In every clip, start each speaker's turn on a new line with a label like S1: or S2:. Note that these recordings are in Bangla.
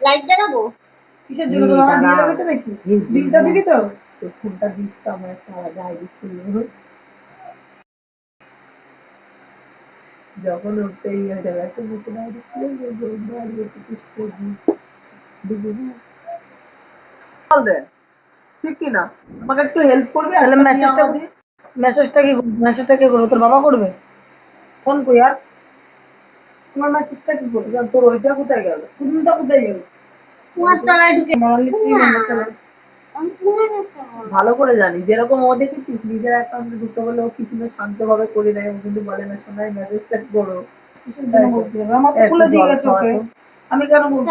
S1: লাইট জ্বালাবো
S2: কিসের জন্য তোমার বিয়ে লাগাতে নাকি বিলটা দিবি তো ফোনটা দিস তো আমার একটা আলাদা আইডি খুলবো যখন উঠতে ইয়ে যাবে একটা নতুন আইডি খুলে ঠিক কি না আমাকে একটু হেল্প করবে তাহলে মেসেজটা কি করবে তোর বাবা করবে ফোন কই আর তোমার মেসেজটা কি করবে তোর ওইটা কোথায় গেল কোনটা কোথায় গেল
S1: তোমার তলায় ঢুকে
S2: ভালো করে জানি যেরকম ও দেখেছিস নিজের অ্যাকাউন্টে ঢুকতে বলে ও কিছু না শান্তভাবে করে নেয় ও কিন্তু বলে না শোনায় মেসেজটা করো আমার তো খুলে দিয়ে গেছে ওকে আমি কেন বলতে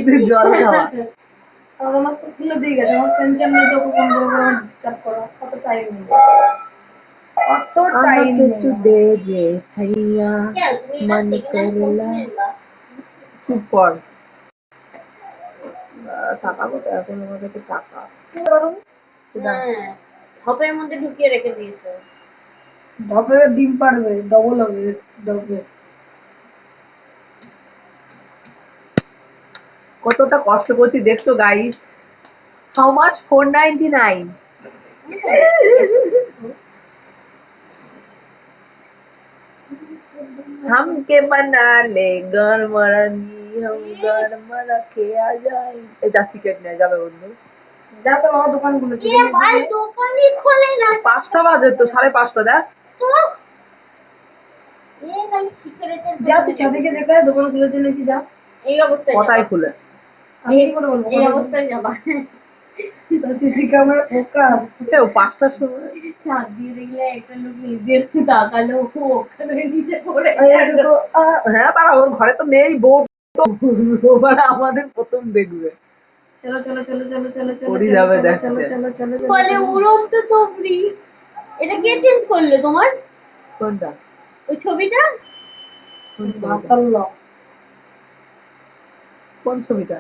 S2: তুই জল খাওয়া আর আমার তো খুলে দিয়ে গেছে আমার টেনশন নেই তোকে ফোন করে ডিস্টার্ব করা কত টাইম নেই অত টাইম কিছু দে যে ছাইয়া মন করলা চুপ কর টাকা কোথায় এখন আমার কাছে টাকা
S1: ধপের মধ্যে ঢুকিয়ে রেখে দিয়েছে
S2: ধপে ডিম পারবে ডবল হবে ডবল কতটা কষ্ট করছি দেখছো গাইস হাউ মাচ 499 हमके बना ले गरमरानी हम गरम रखे आ जाए এটা সিক্রেট নিয়ে যাবে বন্ধু যা তো বাবা দোকান খুলেছে
S1: এ ভাই দোকানই খোলে না
S2: 5টা বাজে তো 5:30 দেখ
S1: তো এ ভাই সিগারেটের
S2: যা তুই ছাদে গিয়ে দেখা দোকান খুলেছে নাকি যা
S1: এই অবস্থায়
S2: কথাই খুলে আমি কি করে বলবো
S1: এই অবস্থায় যাবা
S2: সিসি ক্যামেরা ফোকাস কেউ 5টার সময়
S1: ছাদ দিয়ে দেখলে একটা লোক নিজের তাকালো ওখানে নিচে পড়ে
S2: হ্যাঁ তারা ওর ঘরে তো নেই বউ ওবার আমাদের প্রথম দেখবে চলো চলো চলো চলো চলো চলো যাবে চলো চলো চলো
S1: বলে উড়ন্ত তোমরি এটা কে চেঞ্জ করলো তোমার
S2: কোনটা
S1: ওই ছবিটা
S2: কোন ছবিটা